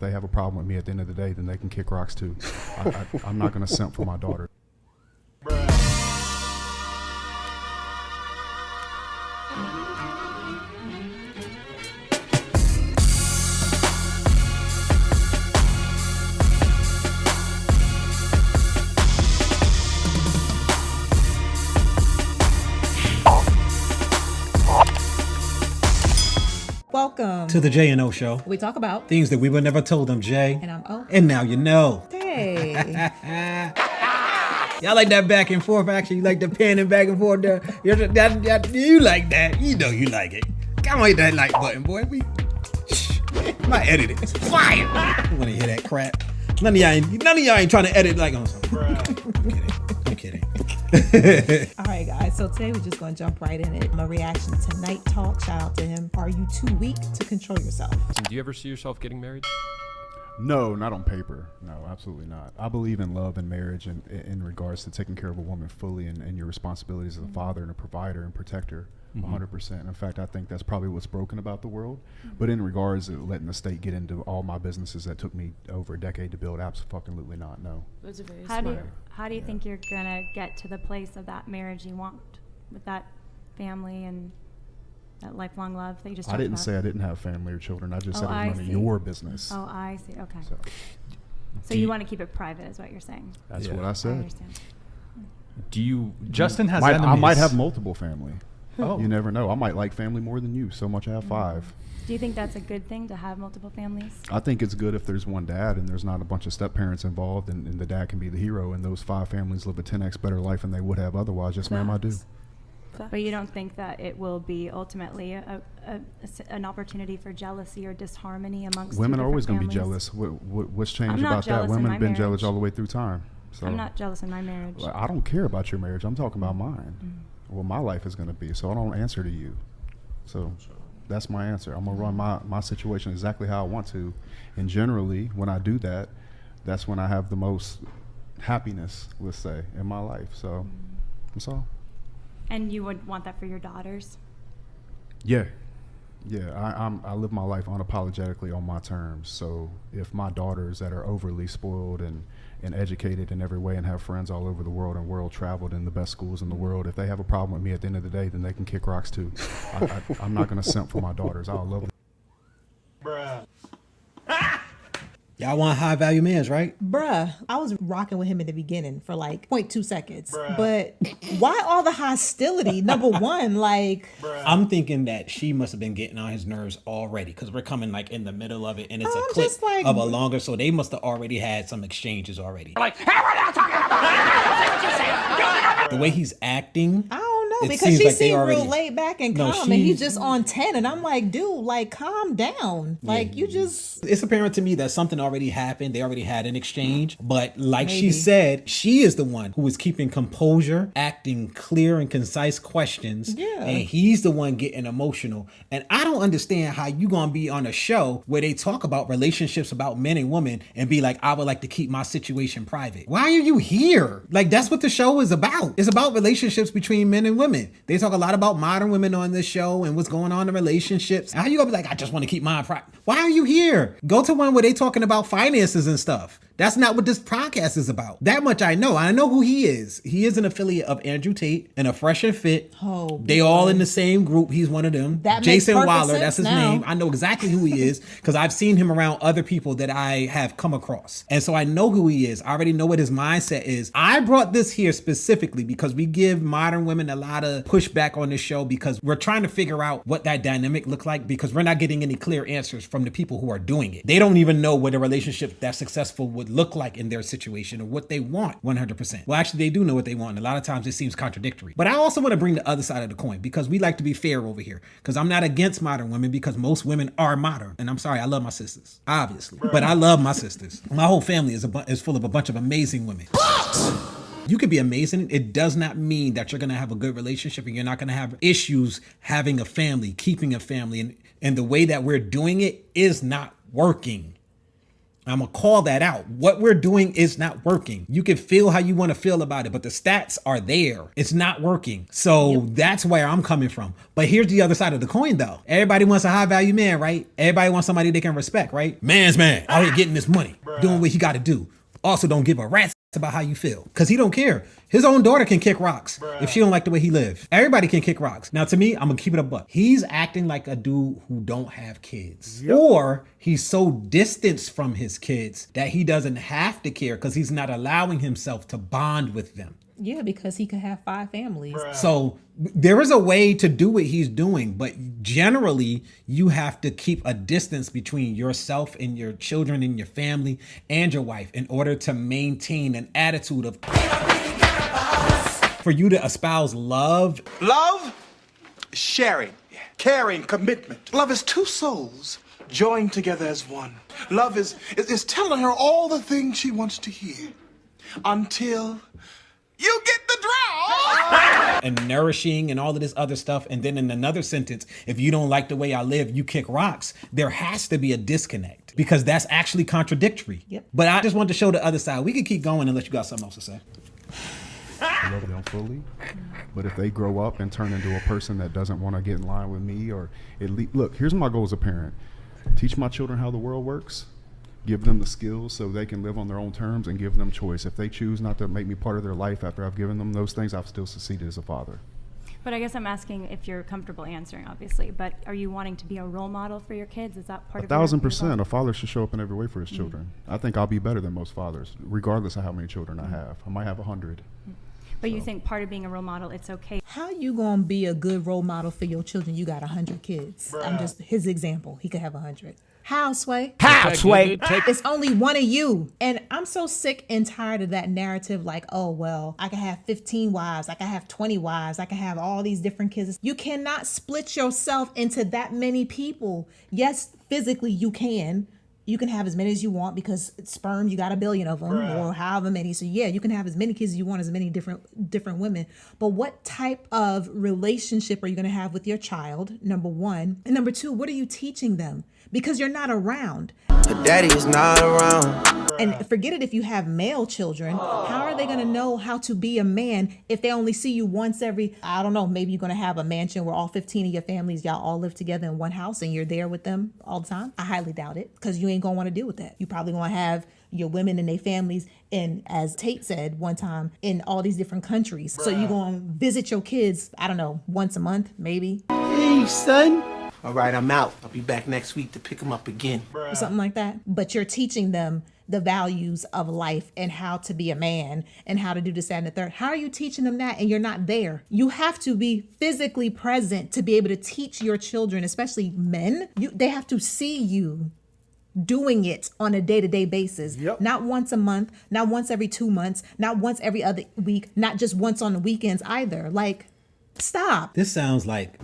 they have a problem with me at the end of the day, then they can kick rocks too. I'm not going to simp for my daughter. Welcome to the J&O Show. We talk about things that we were never told them, Jay. And I'm O. And now you know. Hey. Y'all like that back and forth action? You like the panning back and forth there? You like that. You know you like it. Come on, hit that like button, boy. My editing is fire. I want to hear that crap. None of y'all ain't trying to edit like on something. I'm kidding. All right, guys. So today we're just going to jump right in it. My reaction to Night Talk. Shout out to him. Are you too weak to control yourself? Do you ever see yourself getting married? No, not on paper. No, absolutely not. I believe in love and marriage and in regards to taking care of a woman fully and your responsibilities as a father and a provider and protector. 100%. In fact, I think that's probably what's broken about the world. But in regards to letting the state get into all my businesses that took me over a decade to build, absolutely not. No. That's a very How do you think you're gonna get to the place of that marriage you want with that family and that lifelong love that you just talked about? I didn't say I didn't have family or children. I just said I was running your business. Oh, I see. Okay. So Do you want to keep it private, is what you're saying? That's what I I said. understand. Justin has I enemies. might have multiple family. Oh. You never know. I might like family more than you. So much I have 5. Do you think that's a good thing to have multiple families? I think it's good if there's one dad and there's not a bunch of step parents involved and the dad can be the hero and those 5 families live a 10x better life than they would have otherwise. Yes, ma'am, I do. But you don't think that it will be ultimately an opportunity for jealousy or disharmony amongst Women are always going to be jealous. What's changed I'm not about that? jealous in Women my have been jealous marriage. all the way through time. So I'm not jealous in my marriage. Well, I don't care about your marriage. I'm talking about mine. What my life is going to be. So I don't answer to you. So that's my answer. I'm going to run my situation exactly how I want to. And generally, when I do that, that's when I have the most happiness, let's say, in my life. So that's all. And you would want that for your daughters? Yeah. I live my life unapologetically on my terms. So if my daughters that are overly spoiled and educated in every way and have friends all over the world and world traveled in the best schools in the world, if they have a problem with me at the end of the day, then they can kick rocks too. I'm not going to simp for my daughters. I'll love them. Bruh. Y'all want high value mans, right? Bruh, I was rocking with him in the beginning for like 0.2 seconds. Bruh. But why all the hostility? Number one, like... Bruh. I'm thinking that she must have been getting on his nerves already because we're coming like in the middle of it and it's I'm a clip just like- of a longer, so they must have already had some exchanges already. Like, hey, we're not talking about that. The way he's acting, I don't know, It because seems she like they seemed already- real laid back and No, calm, and he's she's- just on 10, and I'm like, dude, like, calm down. Like, you just... it's apparent to me that something already happened. They already had an exchange. But like she Maybe. said, she is the one who was keeping composure, acting clear and concise questions. Yeah. And he's the one getting emotional. And I don't understand how you gonna be on a show where they talk about relationships about men and women and be like, I would like to keep my situation private. Why are you here? Like, that's what the show is about. It's about relationships between men and women. They talk a lot about modern women on this show and what's going on in relationships. How you gonna be like, I just want to keep mine private? Why are you here? Go to one where they talking about finances and stuff. That's not what this podcast is about. That much I know. I know who he is. He is an affiliate of Andrew Tate and a Fresh and Fit. Oh, they all in the same group. He's one of them. That makes Jason perfect Waller, sense that's his now. name. I know exactly who he is because I've seen him around other people that I have come across. And so I know who he is. I already know what his mindset is. I brought this here specifically because we give modern women a lot of pushback on this show because we're trying to figure out what that dynamic look like because we're not getting any clear answers from the people who are doing it. They don't even know what a relationship that's successful would look like in their situation or what they want 100%. Well, actually, they do know what they want. And a lot of times it seems contradictory. But I also want to bring the other side of the coin because we like to be fair over here because I'm not against modern women because most women are modern. And I'm sorry, I love my sisters, obviously. But I love my sisters. My whole family is full of a bunch of amazing women. You could be amazing. It does not mean that you're going to have a good relationship and you're not going to have issues having a family, keeping a family. And the way that we're doing it is not working. I'm going to call that out. What we're doing is not working. You can feel how you want to feel about it, but the stats are there. It's not working. So that's where I'm coming from. But here's the other side of the coin, though. Everybody wants a high value man, right? Everybody wants somebody they can respect, right? Man's man, out here getting this money, doing what he got to do. Also, don't give a rat's about how you feel, because he don't care. His own daughter can kick rocks if she don't like the way he live. Everybody can kick rocks. Now, to me, I'm gonna keep it a buck. He's acting like a dude who don't have kids, or he's so distanced from his kids that he doesn't have to care because he's not allowing himself to bond with them. Yeah, because he could have 5 families. So there is a way to do what he's doing, but generally you have to keep a distance between yourself and your children and your family and your wife in order to maintain an attitude of, for you to espouse love. Love is sharing, caring, commitment. Love is 2 souls joined together as one. Love is telling her all the things she wants to hear until you get the draw. And nourishing and all of this other stuff. And then in another sentence, if you don't like the way I live, you kick rocks. There has to be a disconnect because that's actually contradictory. Yep. But I just want to show the other side. We can keep going unless you got something else to say. I love them fully, but if they grow up and turn into a person that doesn't want to get in line with me, or look, here's my goal as a parent: teach my children how the world works, give them the skills so they can live on their own terms, and give them choice. If they choose not to make me part of their life after I've given them those things, I've still succeeded as a father. But I guess I'm asking if you're comfortable answering, obviously, but are you wanting to be a role model for your kids? Is that part of 1,000%. A father should show up in every way for his children. I think I'll be better than most fathers, regardless of how many children I have. I might have 100. But you think part of being a role model, it's okay? How you gonna be a good role model for your children? You got 100 kids. I'm just his example. He could have 100. How, Sway? How, Sway? It's only one of you. And I'm so sick and tired of that narrative like, oh, well, I can have 15 wives. I can have 20 wives. I can have all these different kids. You cannot split yourself into that many people. Yes, physically you can. You can have as many as you want because sperm, you got 1 billion of them or however many. So yeah, you can have as many kids as you want, as many different women. But what type of relationship are you going to have with your child? Number one. And number two, what are you teaching them? Because you're not around. Her daddy is not around. And forget it if you have male children. How are they going to know how to be a man if they only see you once every, I don't know, maybe you're going to have a mansion where all 15 of your families, y'all all live together in one house and you're there with them all the time? I highly doubt it because you ain't going to want to deal with that. You probably going to have your women and their families in, as Tate said one time, in all these different countries. So you're going to visit your kids, I don't know, once a month, maybe. Hey, son. All right, I'm out. I'll be back next week to pick him up again. Or something like that. But you're teaching them the values of life and how to be a man and how to do this, that, and the third. How are you teaching them that and you're not there? You have to be physically present to be able to teach your children, especially men. They have to see you doing it on a day-to-day basis. Not once a month, not once every 2 months, not once every other week, not just once on the weekends either. Like, stop. This sounds like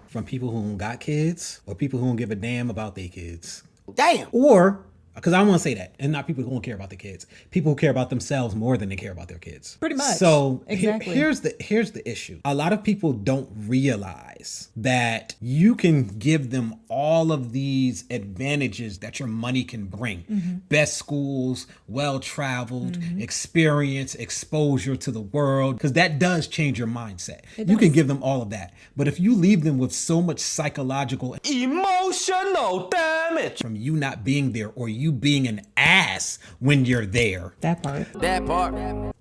from people who don't got kids or people who don't give a damn about their kids. Damn. Or, because I don't want to say that, and not people who don't care about their kids. People who care about themselves more than they care about their kids. Pretty much. So exactly. Here's the issue. A lot of people don't realize that you can give them all of these advantages that your money can bring. Best schools, well-traveled, experience, exposure to the world, because that does change your mindset. You can give them all of that. But if you leave them with so much psychological Emotional damage. from you not being there or you being an ass when you're there, That part.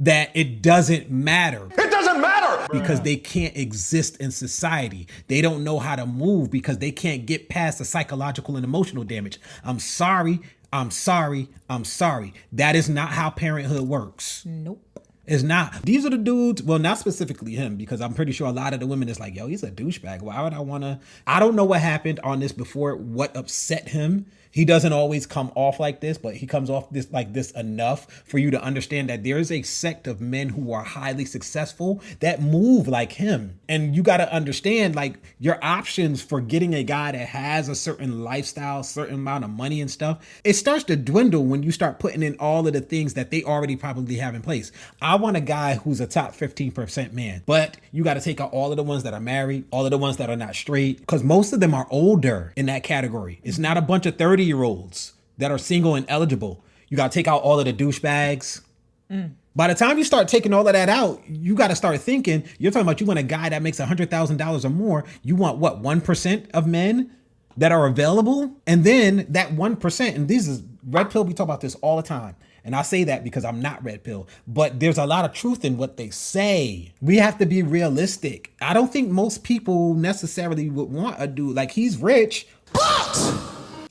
that it doesn't matter. It doesn't matter. Because they can't exist in society. They don't know how to move because they can't get past the psychological and emotional damage. I'm sorry. That is not how parenthood works. Nope. It's not. These are the dudes, well, not specifically him, because I'm pretty sure a lot of the women is like, yo, he's a douchebag. Why would I want to? I don't know what happened on this before, what upset him. He doesn't always come off like this, but he comes off this like this enough for you to understand that there is a sect of men who are highly successful that move like him. And you got to understand, like, your options for getting a guy that has a certain lifestyle, certain amount of money and stuff, it starts to dwindle when you start putting in all of the things that they already probably have in place. I want a guy who's a top 15% man, but you got to take out all of the ones that are married, all of the ones that are not straight, because most of them are older in that category. It's not a bunch of 30-year-olds that are single and eligible. You got to take out all of the douchebags. By the time you start taking all of that out, you got to start thinking, you're talking about you want a guy that makes $100,000 or more. You want what, 1% of men that are available? And then that 1%, and this is red pill, we talk about this all the time. And I say that because I'm not red pill, but there's a lot of truth in what they say. We have to be realistic. I don't think most people necessarily would want a dude like he's rich, but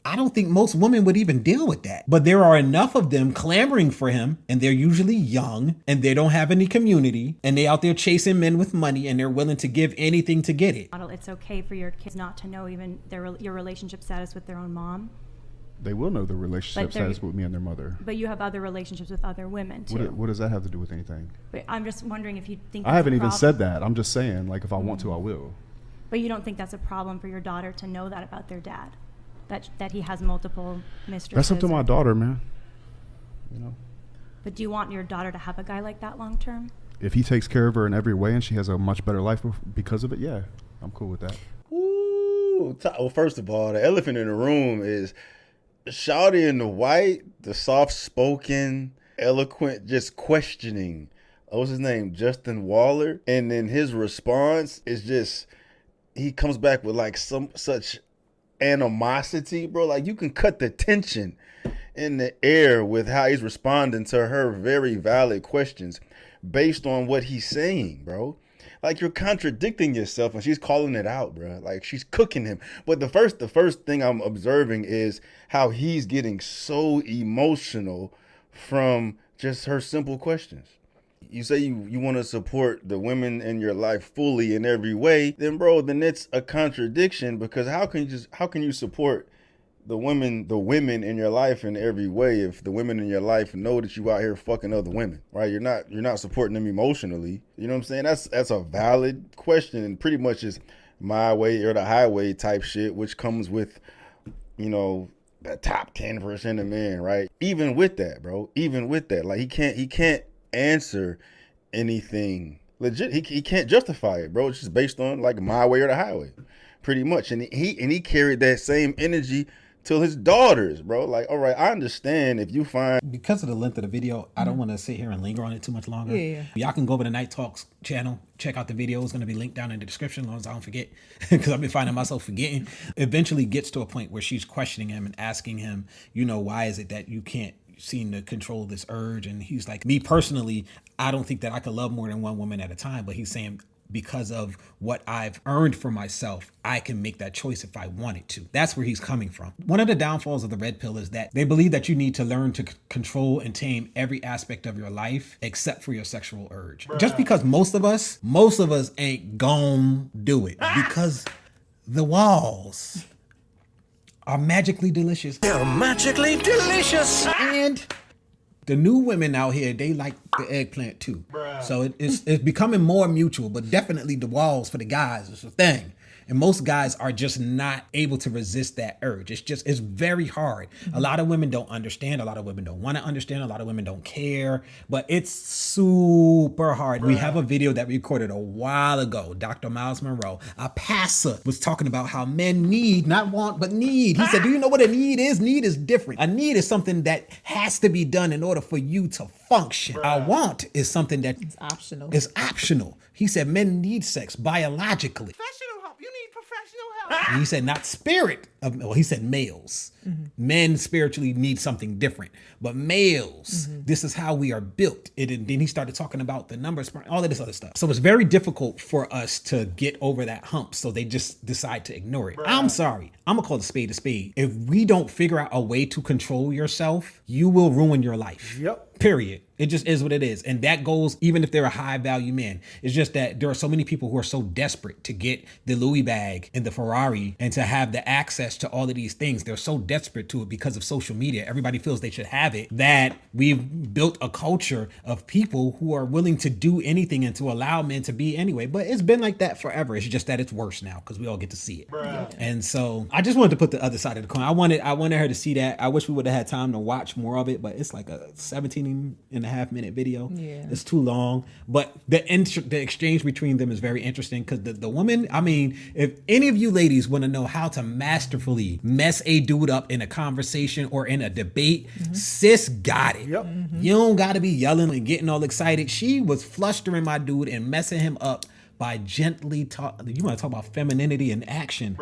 I don't think most women would even deal with that. But there are enough of them clamoring for him, and they're usually young, and they don't have any community, and they out there chasing men with money, and they're willing to give anything to get it. It's okay for your kids not to know even your relationship status with their own mom. They will know the relationship status with me and their mother. But you have other relationships with other women too. What does that have to do with anything? But I'm just wondering if you think I haven't even said that. I'm just saying, like, if I want to, I will. But you don't think that's a problem for your daughter to know that about their dad? That he has multiple mistresses? That's up to my daughter, man. You know. But do you want your daughter to have a guy like that long term? If he takes care of her in every way and she has a much better life because of it, yeah, I'm cool with that. Ooh. Well, first of all, the elephant in the room is Shawty in the white, the soft-spoken, eloquent, just questioning. What's his name? Justin Waller. And then his response is just, he comes back with like such animosity, bro. Like, you can cut the tension in the air with how he's responding to her very valid questions based on what he's saying, bro. Like, you're contradicting yourself, and she's calling it out, bro. Like, she's cooking him. But the first thing I'm observing is how he's getting so emotional from just her simple questions. You say you want to support the women in your life fully in every way, then it's a contradiction, because how can you support the women in your life in every way if the women in your life know that you out here fucking other women, right? You're not supporting them emotionally. You know what I'm saying? That's a valid question, and pretty much is my way or the highway type shit, which comes with, you know, the top 10% of men, right? Even with that, bro, like he can't answer anything legit. He can't justify it, bro. It's just based on like my way or the highway, pretty much. And he carried that same energy to his daughters, bro. Like, all right, I understand if you find, because of the length of the video, I don't want to sit here and linger on it too much longer. Yeah. Y'all can go over to Night Talks channel, check out the video. It's going to be linked down in the description, as long as I don't forget, because I've been finding myself forgetting. Eventually gets to a point where she's questioning him and asking him, you know, why is it that you can't seem to control this urge? And he's like, me personally, I don't think that I could love more than one woman at a time. But he's saying, because of what I've earned for myself, I can make that choice if I wanted to. That's where he's coming from. One of the downfalls of the red pill is that they believe that you need to learn to control and tame every aspect of your life except for your sexual urge. Bruh. Just because most of us ain't gon' do it, because the walls are magically delicious. They're magically delicious. And the new women out here, they like the eggplant too. Bruh. So it's becoming more mutual, but definitely the walls for the guys is a thing. And most guys are just not able to resist that urge. It's very hard. A lot of women don't understand. A lot of women don't want to understand. A lot of women don't care, but it's super hard. Bruh. We have a video that we recorded a while ago. Dr. Miles Monroe, a pastor, was talking about how men need, not want, but need. He said, do you know what a need is? Need is different. A need is something that has to be done in order for you to function. Bruh. A want is something that It's optional. It's optional. He said men need sex biologically. Professional help. You need professional help. And he said not spirit. Well, he said males. Mm-hmm. Men spiritually need something different. But males, this is how we are built. And then he started talking about the numbers, all of this other stuff. So it's very difficult for us to get over that hump. So they just decide to ignore it. Bruh. I'm sorry. I'm going to call a spade a spade. If we don't figure out a way to control yourself, you will ruin your life. Yep. Period. It just is what it is. And that goes even if they're a high value man. It's just that there are so many people who are so desperate to get the Louis bag and the Ferrari and to have the access access to all of these things. They're so desperate to it because of social media. Everybody feels they should have it, that we've built a culture of people who are willing to do anything and to allow men to be anyway. But it's been like that forever. It's just that it's worse now because we all get to see it. And so I just wanted to put the other side of the coin. I wanted her to see that. I wish we would have had time to watch more of it, but it's like a 17.5-minute video. Yeah. It's too long. But the exchange between them is very interesting because the woman, I mean, if any of you ladies want to know how to masterfully mess a dude up in a conversation or in a debate, sis got it. Yep. You don't got to be yelling and getting all excited. She was flustering my dude and messing him up by gently talk. You want to talk about femininity in action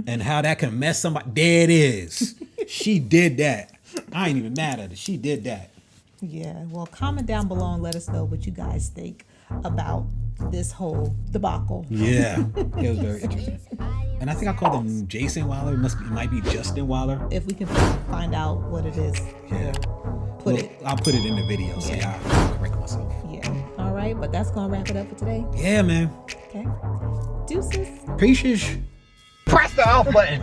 and how that can mess somebody. There it is. She did that. I ain't even mad at her. She did that. Yeah. Well, comment down below and let us know what you guys think about this whole debacle. Yeah, it was very interesting. And I think I called him Jason Wilder. It might be Justin Wilder. If we can find out what it is, yeah, I'll put it in the video so y'all correct myself. Yeah. All right, but that's gonna wrap it up for today. Yeah, man. Okay. Deuces. Peaches. Press the off button.